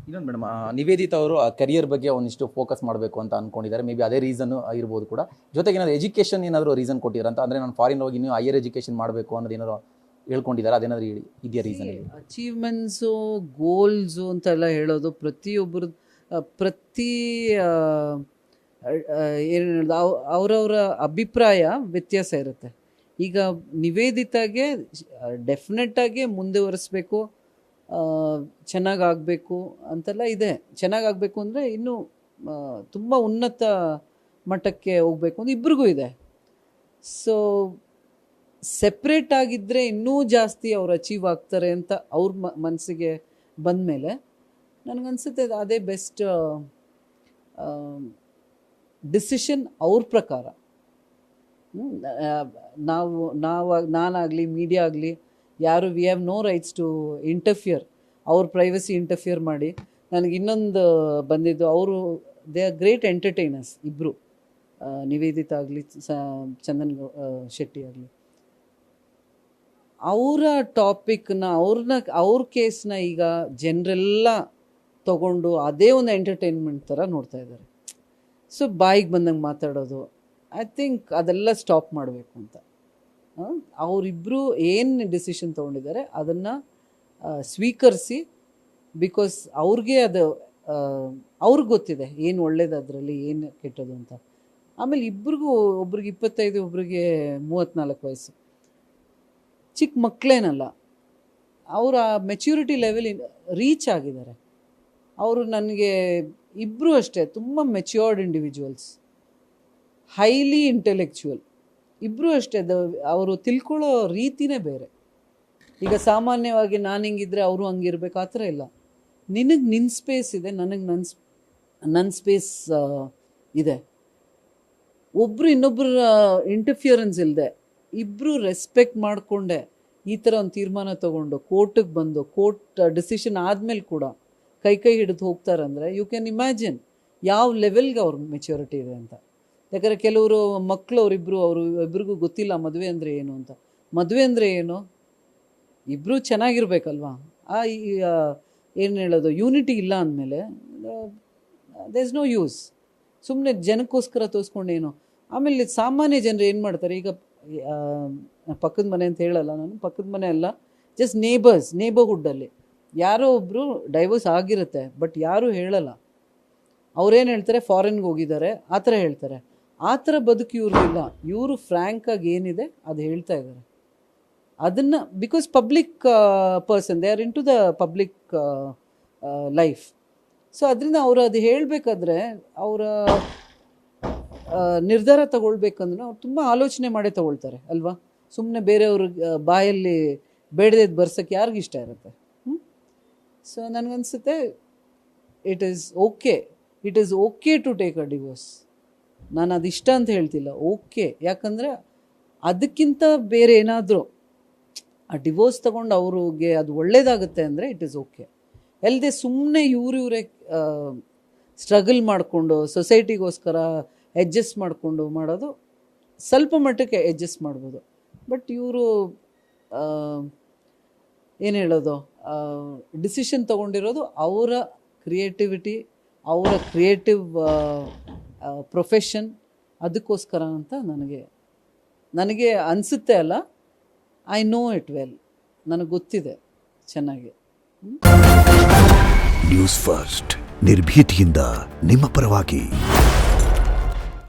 ಇನ್ನೊಂದು ಮೇಡಮ್, ನಿವೇದಿತಾ ಅವರು ಆ ಕರಿಯರ್ ಬಗ್ಗೆ ಒಂದಿಷ್ಟು ಫೋಕಸ್ ಮಾಡಬೇಕು ಅಂತ ಅನ್ಕೊಂಡಿದ್ದಾರೆ. ಮೇ ಬಿ ಅದೇ ರೀಸನ್ ಇರ್ಬೋದು ಕೂಡ. ಜೊತೆಗೆ ಏನಾದರೂ ಎಜುಕೇಷನ್ ಏನಾದರೂ ರೀಸನ್ ಕೊಟ್ಟಿದ್ದಾರೆ ಅಂತ, ಅಂದರೆ ನಾನು ಫಾರಿನ್ ಹೋಗಿ ಇನ್ನೂ ಹೈಯರ್ ಎಜುಕೇಷನ್ ಮಾಡಬೇಕು ಅನ್ನೋದು ಏನಾದ್ರು ಹೇಳ್ಕೊಂಡಿದ್ದಾರೆ, ಅದೇನಾದರೂ ಇದೆಯಾ ರೀಸನ್? ಅಚೀವ್ಮೆಂಟ್ಸು, ಗೋಲ್ಸು ಅಂತೆಲ್ಲ ಹೇಳೋದು ಪ್ರತಿಯೊಬ್ಬರು ಪ್ರತಿ ಏನು ಹೇಳೋದು ಅವರವರ ಅಭಿಪ್ರಾಯ ವ್ಯತ್ಯಾಸ ಇರುತ್ತೆ. ಈಗ ನಿವೇದಿತಾಗೆ ಡೆಫಿನೆಟ್ಟಾಗಿ ಮುಂದುವರಿಸ್ಬೇಕು, ಚೆನ್ನಾಗಾಗಬೇಕು ಅಂತೆಲ್ಲ ಇದೆ. ಚೆನ್ನಾಗಾಗಬೇಕು ಅಂದರೆ ಇನ್ನೂ ತುಂಬ ಉನ್ನತ ಮಟ್ಟಕ್ಕೆ ಹೋಗಬೇಕು ಅಂತ ಇಬ್ರಿಗೂ ಇದೆ. ಸೊ ಸೆಪ್ರೇಟ್ ಆಗಿದ್ದರೆ ಇನ್ನೂ ಜಾಸ್ತಿ ಅವ್ರು ಅಚೀವ್ ಆಗ್ತಾರೆ ಅಂತ ಅವ್ರ ಮನಸ್ಸಿಗೆ ಬಂದಮೇಲೆ ನನಗನ್ಸುತ್ತೆ ಅದೇ ಬೆಸ್ಟ್ ಡಿಸಿಷನ್ ಅವ್ರ ಪ್ರಕಾರ. ನಾನಾಗಲಿ ಮೀಡಿಯಾ ಆಗಲಿ ಯಾರು we have no rights to interfere. ಅವ್ರ ಪ್ರೈವಸಿ ಇಂಟರ್ಫಿಯರ್ ಮಾಡಿ. ನನಗೆ ಇನ್ನೊಂದು ಬಂದಿದ್ದು, ಅವರು ದೇ ಆರ್ ಗ್ರೇಟ್ ಎಂಟರ್ಟೈನರ್ಸ್ ಇಬ್ಬರು, ನಿವೇದಿತಾ ಆಗಲಿ ಚಂದನ್ ಶೆಟ್ಟಿ ಆಗಲಿ. ಅವರ ಟಾಪಿಕ್ನ ಅವ್ರ ಕೇಸ್ನ ಈಗ ಜನರೆಲ್ಲ ತಗೊಂಡು ಅದೇ ಒಂದು ಎಂಟರ್ಟೈನ್ಮೆಂಟ್ ಥರ ನೋಡ್ತಾ ಇದ್ದಾರೆ. ಸೊ ಬಾಯಿಗೆ ಬಂದಂಗೆ ಮಾತಾಡೋದು, ಐ ಥಿಂಕ್ ಅದೆಲ್ಲ ಸ್ಟಾಪ್ ಮಾಡಬೇಕು ಅಂತ. ಅವರಿಬ್ಬರು ಏನು ಡಿಸಿಷನ್ ತೊಗೊಂಡಿದ್ದಾರೆ ಅದನ್ನು ಸ್ವೀಕರಿಸಿ, ಬಿಕಾಸ್ ಅವ್ರಿಗೆ ಅದು ಅವ್ರಿಗೆ ಗೊತ್ತಿದೆ ಏನು ಒಳ್ಳೇದು ಅದರಲ್ಲಿ, ಏನು ಕೆಟ್ಟದು ಅಂತ. ಆಮೇಲೆ ಇಬ್ರಿಗೂ, ಒಬ್ರಿಗೆ 25, ಒಬ್ರಿಗೆ 34 ವಯಸ್ಸು, ಚಿಕ್ಕ ಮಕ್ಕಳೇನಲ್ಲ. ಅವರು ಆ ಮೆಚ್ಯೂರಿಟಿ ಲೆವೆಲ್ ರೀಚ್ ಆಗಿದ್ದಾರೆ. ಅವರು ನನಗೆ ಇಬ್ಬರು ಅಷ್ಟೇ ತುಂಬ ಮೆಚ್ಯೂರ್ಡ್ ಇಂಡಿವಿಜುವಲ್ಸ್, ಹೈಲಿ ಇಂಟೆಲೆಕ್ಚುವಲ್. ಇಬ್ಬರು ಅಷ್ಟೇ, ಅವರು ತಿಳ್ಕೊಳ್ಳೋ ರೀತಿನೇ ಬೇರೆ. ಈಗ ಸಾಮಾನ್ಯವಾಗಿ ನಾನು ಹಿಂಗಿದ್ರೆ ಅವರು ಹಂಗಿರ್ಬೇಕು ಆ ಥರ ಇಲ್ಲ. ನಿನಗೆ ನಿನ್ನ ಸ್ಪೇಸ್ ಇದೆ, ನನಗೆ ನನ್ನ ಸ್ಪೇಸ್ ಇದೆ. ಒಬ್ಬರು ಇನ್ನೊಬ್ಬರ ಇಂಟರ್ಫಿಯರೆನ್ಸ್ ಇಲ್ಲದೆ ಇಬ್ಬರು ರೆಸ್ಪೆಕ್ಟ್ ಮಾಡಿಕೊಂಡೆ ಈ ಥರ ಒಂದು ತೀರ್ಮಾನ ತೊಗೊಂಡು ಕೋರ್ಟಿಗೆ ಬಂದು, ಕೋರ್ಟ್ ಡಿಸಿಷನ್ ಆದಮೇಲೆ ಕೂಡ ಕೈ ಹಿಡಿದು ಹೋಗ್ತಾರಂದರೆ ಯು ಕ್ಯಾನ್ ಇಮ್ಯಾಜಿನ್ ಯಾವ ಲೆವೆಲ್ಗೆ ಅವ್ರ ಮೆಚ್ಯೂರಿಟಿ ಇದೆ ಅಂತ. ಯಾಕಂದರೆ ಕೆಲವರು ಮಕ್ಕಳು ಇಬ್ಬರಿಗೂ ಗೊತ್ತಿಲ್ಲ ಮದುವೆ ಅಂದರೆ ಏನು ಅಂತ. ಮದುವೆ ಅಂದರೆ ಏನು, ಇಬ್ಬರು ಚೆನ್ನಾಗಿರ್ಬೇಕಲ್ವಾ. ಏನು ಹೇಳೋದು, ಯೂನಿಟಿ ಇಲ್ಲ ಅಂದಮೇಲೆ ದೇರ್ ಇಸ್ ನೋ ಯೂಸ್. ಸುಮ್ಮನೆ ಜನಕ್ಕೋಸ್ಕರ ತೋರಿಸ್ಕೊಂಡೇನು. ಆಮೇಲೆ ಸಾಮಾನ್ಯ ಜನರು ಏನು ಮಾಡ್ತಾರೆ, ಈಗ ಪಕ್ಕದ ಮನೆ ಅಂತ ಹೇಳಲ್ಲ ನಾನು, ಪಕ್ಕದ ಮನೆ ಅಲ್ಲ, ಜಸ್ಟ್ ನೇಬರ್ಹುಡ್ಡಲ್ಲಿ ಯಾರೋ ಒಬ್ಬರು ಡೈವೋರ್ಸ್ ಆಗಿರುತ್ತೆ, ಬಟ್ ಯಾರೂ ಹೇಳಲ್ಲ. ಅವ್ರೇನು ಹೇಳ್ತಾರೆ, ಫಾರಿನ್ಗೆ ಹೋಗಿದ್ದಾರೆ ಆ ಥರ ಹೇಳ್ತಾರೆ. ಆ ಥರ ಬದುಕು ಇವ್ರಿಗಿಲ್ಲ. ಇವರು ಫ್ರ್ಯಾಂಕಾಗಿ ಏನಿದೆ ಅದು ಹೇಳ್ತಾ ಇದ್ದಾರೆ. ಅದನ್ನು because public person, they are into the public life. So ಅದರಿಂದ ಅವರು ಅದು ಹೇಳಬೇಕಾದ್ರೆ, ಅವರ ನಿರ್ಧಾರ ತಗೊಳ್ಬೇಕಂದ್ರೆ ಅವ್ರು ತುಂಬ ಆಲೋಚನೆ ಮಾಡೇ ತಗೊಳ್ತಾರೆ ಅಲ್ವಾ. ಸುಮ್ಮನೆ ಬೇರೆಯವ್ರ ಬಾಯಲ್ಲಿ ಬೇಡದೇದು ಬರ್ಸೋಕ್ಕೆ ಯಾರಿಗಿಷ್ಟ ಇರುತ್ತೆ. ಸೊ ನನಗನ್ಸುತ್ತೆ it is okay to take a divorce. ನಾನು ಅದಿಷ್ಟ ಅಂತ ಹೇಳ್ತಿಲ್ಲ, ಓಕೆ. ಯಾಕಂದರೆ ಅದಕ್ಕಿಂತ ಬೇರೆ ಏನಾದರೂ ಆ ಡಿವೋರ್ಸ್ ತೊಗೊಂಡು ಅವ್ರಿಗೆ ಅದು ಒಳ್ಳೇದಾಗುತ್ತೆ ಅಂದರೆ ಇಟ್ ಈಸ್ ಓಕೆ. ಅಲ್ಲದೆ ಸುಮ್ಮನೆ ಇವರೇ ಸ್ಟ್ರಗಲ್ ಮಾಡಿಕೊಂಡು ಸೊಸೈಟಿಗೋಸ್ಕರ ಅಡ್ಜಸ್ಟ್ ಮಾಡಿಕೊಂಡು ಮಾಡೋದು ಸ್ವಲ್ಪ ಮಟ್ಟಕ್ಕೆ ಅಡ್ಜಸ್ಟ್ ಮಾಡ್ಬೋದು. ಬಟ್ ಇವರು ಏನು ಹೇಳೋದು, ಡಿಸಿಷನ್ ತೊಗೊಂಡಿರೋದು ಅವರ ಕ್ರಿಯೇಟಿವಿಟಿ, ಅವರ ಕ್ರಿಯೇಟಿವ್ ಪ್ರೊಫೆಷನ್, ಅದಕ್ಕೋಸ್ಕರ ಅಂತ ನನಗೆ ಅನಿಸುತ್ತೆ. ಅಲ್ಲ, ಐ ನೋ ಇಟ್ ವೆಲ್, ನನಗೆ ಗೊತ್ತಿದೆ ಚೆನ್ನಾಗಿ. ನ್ಯೂಸ್ ಫಸ್ಟ್, ನಿರ್ಭೀತಿಯಿಂದ ನಿಮ್ಮ ಪರವಾಗಿ.